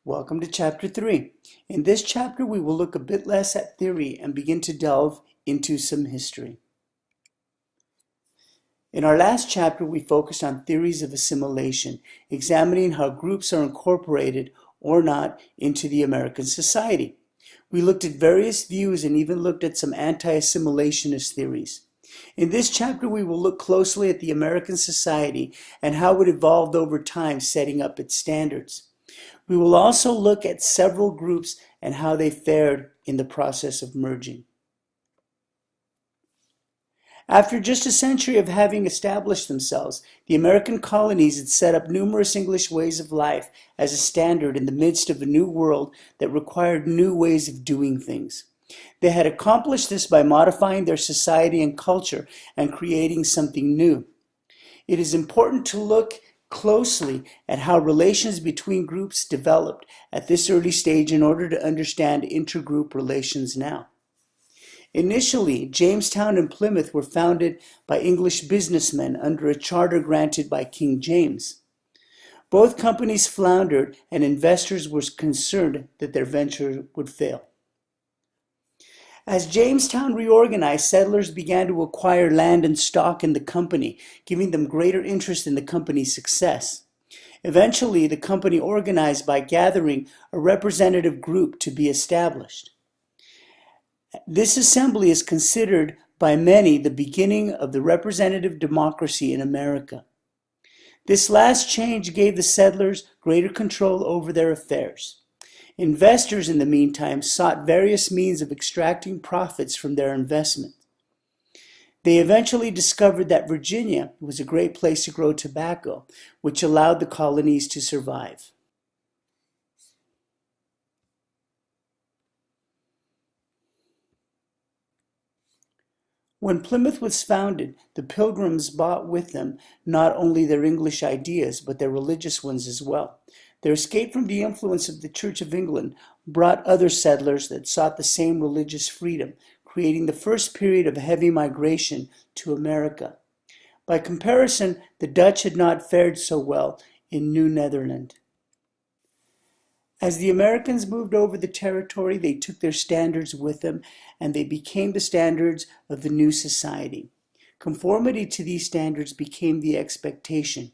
Welcome to Chapter 3. In this chapter, we will look a bit less at theory and begin to delve into some history. In our last chapter, we focused on theories of assimilation, examining how groups are incorporated or not into the American society. We looked at various views and even looked at some anti-assimilationist theories. In this chapter, we will look closely at the American society and how it evolved over time, setting up its standards. We will also look at several groups and how they fared in the process of merging. After just a century of having established themselves, the American colonies had set up numerous English ways of life as a standard in the midst of a new world that required new ways of doing things. They had accomplished this by modifying their society and culture and creating something new. It is important to look closely at how relations between groups developed at this early stage in order to understand intergroup relations now. Initially, Jamestown and Plymouth were founded by English businessmen under a charter granted by King James. Both companies floundered, and investors were concerned that their venture would fail. As Jamestown reorganized, settlers began to acquire land and stock in the company, giving them greater interest in the company's success. Eventually, the company organized by gathering a representative group to be established. This assembly is considered by many the beginning of the representative democracy in America. This last change gave the settlers greater control over their affairs. Investors, in the meantime, sought various means of extracting profits from their investment. They eventually discovered that Virginia was a great place to grow tobacco, which allowed the colonies to survive. When Plymouth was founded, the Pilgrims brought with them not only their English ideas, but their religious ones as well. Their escape from the influence of the Church of England brought other settlers that sought the same religious freedom, creating the first period of heavy migration to America. By comparison, the Dutch had not fared so well in New Netherland. As the Americans moved over the territory, they took their standards with them, and they became the standards of the new society. Conformity to these standards became the expectation.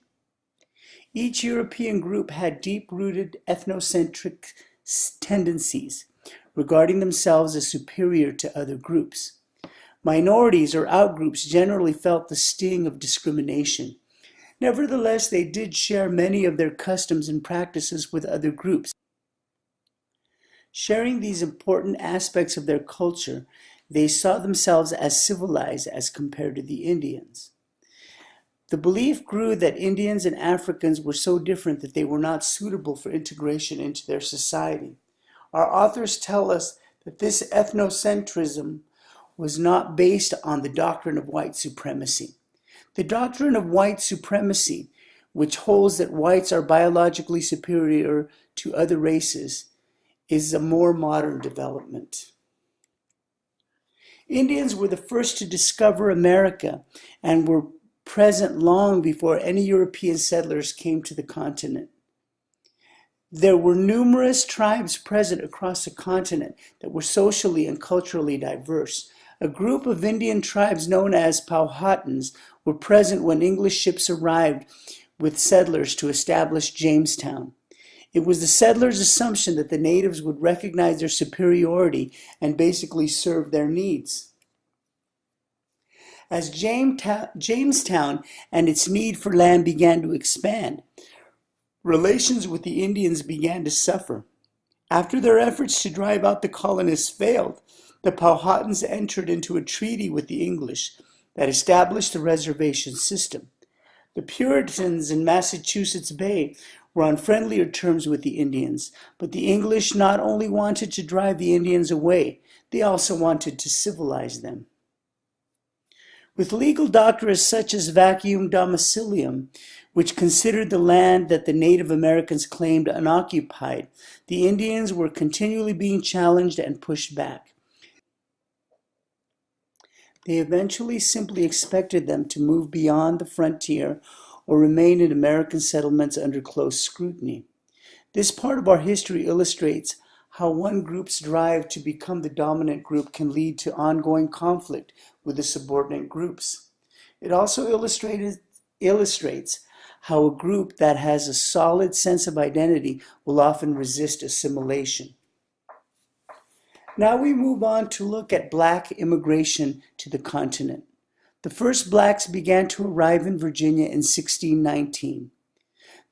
Each European group had deep-rooted ethnocentric tendencies, regarding themselves as superior to other groups. Minorities or outgroups generally felt the sting of discrimination. Nevertheless, they did share many of their customs and practices with other groups. Sharing these important aspects of their culture, they saw themselves as civilized as compared to the Indians. The belief grew that Indians and Africans were so different that they were not suitable for integration into their society. Our authors tell us that this ethnocentrism was not based on the doctrine of white supremacy. The doctrine of white supremacy, which holds that whites are biologically superior to other races, is a more modern development. Indians were the first to discover America and were present long before any European settlers came to the continent. There were numerous tribes present across the continent that were socially and culturally diverse. A group of Indian tribes known as Powhatans were present when English ships arrived with settlers to establish Jamestown. It was the settlers' assumption that the natives would recognize their superiority and basically serve their needs. As Jamestown and its need for land began to expand, relations with the Indians began to suffer. After their efforts to drive out the colonists failed, the Powhatans entered into a treaty with the English that established the reservation system. The Puritans in Massachusetts Bay were on friendlier terms with the Indians, but the English not only wanted to drive the Indians away, they also wanted to civilize them. With legal doctrines such as vacuum domicilium, which considered the land that the Native Americans claimed unoccupied, the Indians were continually being challenged and pushed back. They eventually simply expected them to move beyond the frontier or remain in American settlements under close scrutiny. This part of our history illustrates how one group's drive to become the dominant group can lead to ongoing conflict with the subordinate groups. It also illustrates how a group that has a solid sense of identity will often resist assimilation. Now we move on to look at black immigration to the continent. The first blacks began to arrive in Virginia in 1619.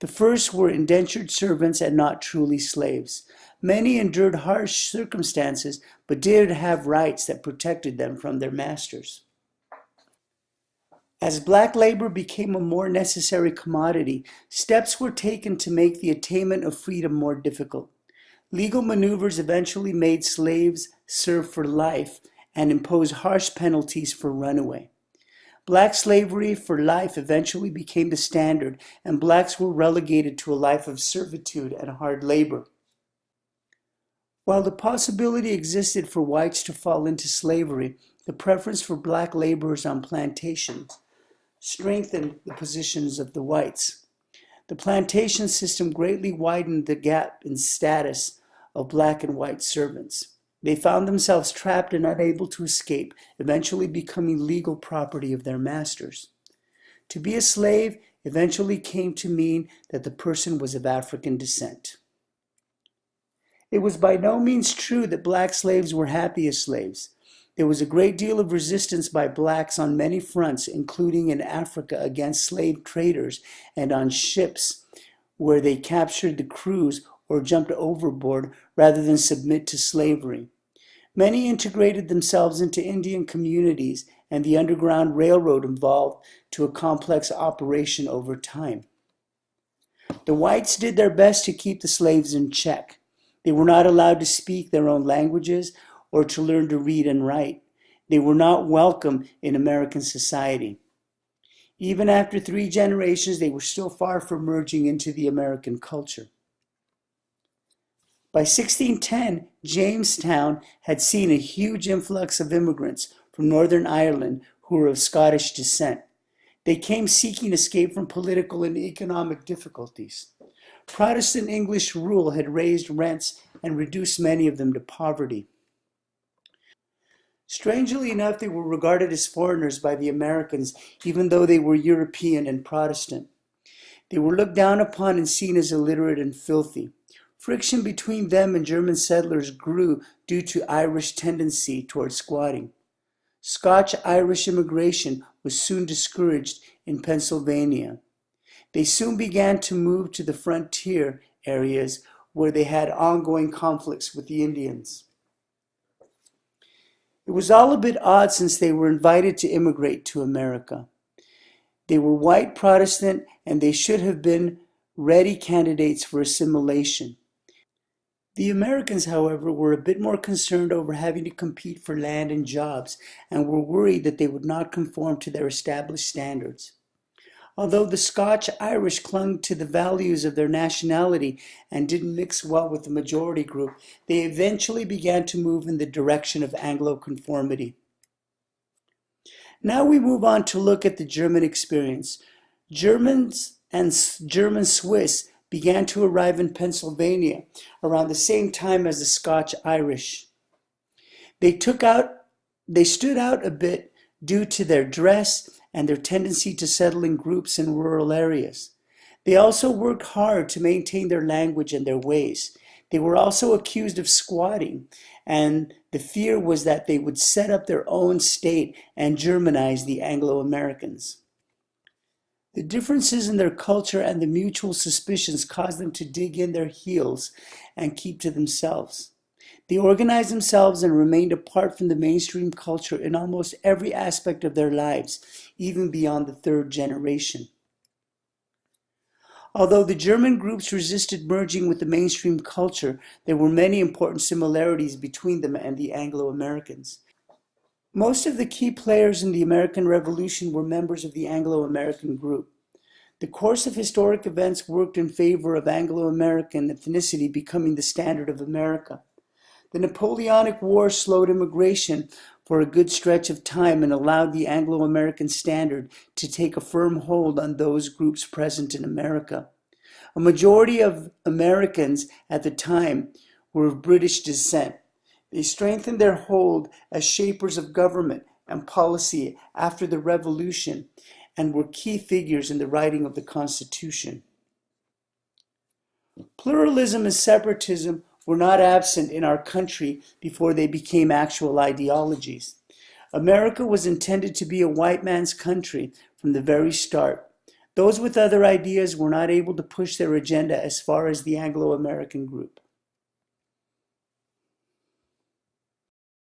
The first were indentured servants and not truly slaves. Many endured harsh circumstances, but did have rights that protected them from their masters. As black labor became a more necessary commodity, steps were taken to make the attainment of freedom more difficult. Legal maneuvers eventually made slaves serve for life and impose harsh penalties for runaway. Black slavery for life eventually became the standard, and blacks were relegated to a life of servitude and hard labor. While the possibility existed for whites to fall into slavery, the preference for black laborers on plantations strengthened the positions of the whites. The plantation system greatly widened the gap in status of black and white servants. They found themselves trapped and unable to escape, eventually becoming legal property of their masters. To be a slave eventually came to mean that the person was of African descent. It was by no means true that black slaves were happy as slaves. There was a great deal of resistance by blacks on many fronts, including in Africa against slave traders and on ships where they captured the crews or jumped overboard rather than submit to slavery. Many integrated themselves into Indian communities, and the Underground Railroad evolved to a complex operation over time. The whites did their best to keep the slaves in check. They were not allowed to speak their own languages or to learn to read and write. They were not welcome in American society. Even after 3 generations, they were still far from merging into the American culture. By 1610, Jamestown had seen a huge influx of immigrants from Northern Ireland who were of Scottish descent. They came seeking escape from political and economic difficulties. Protestant English rule had raised rents and reduced many of them to poverty. Strangely enough, they were regarded as foreigners by the Americans, even though they were European and Protestant. They were looked down upon and seen as illiterate and filthy. Friction between them and German settlers grew due to Irish tendency toward squatting. Scotch-Irish immigration was soon discouraged in Pennsylvania. They soon began to move to the frontier areas where they had ongoing conflicts with the Indians. It was all a bit odd since they were invited to immigrate to America. They were white Protestant and they should have been ready candidates for assimilation. The Americans, however, were a bit more concerned over having to compete for land and jobs and were worried that they would not conform to their established standards. Although the Scotch-Irish clung to the values of their nationality and didn't mix well with the majority group, they eventually began to move in the direction of Anglo-conformity. Now we move on to look at the German experience. Germans and German Swiss began to arrive in Pennsylvania around the same time as the Scotch-Irish. They stood out a bit due to their dress and their tendency to settle in groups in rural areas. They also worked hard to maintain their language and their ways. They were also accused of squatting, and the fear was that they would set up their own state and Germanize the Anglo-Americans. The differences in their culture and the mutual suspicions caused them to dig in their heels and keep to themselves. They organized themselves and remained apart from the mainstream culture in almost every aspect of their lives, even beyond the 3rd generation. Although the German groups resisted merging with the mainstream culture, there were many important similarities between them and the Anglo-Americans. Most of the key players in the American Revolution were members of the Anglo-American group. The course of historic events worked in favor of Anglo-American ethnicity becoming the standard of America. The Napoleonic War slowed immigration for a good stretch of time and allowed the Anglo-American standard to take a firm hold on those groups present in America. A majority of Americans at the time were of British descent. They strengthened their hold as shapers of government and policy after the Revolution and were key figures in the writing of the Constitution. Pluralism and separatism were not absent in our country before they became actual ideologies. America was intended to be a white man's country from the very start. Those with other ideas were not able to push their agenda as far as the Anglo-American group.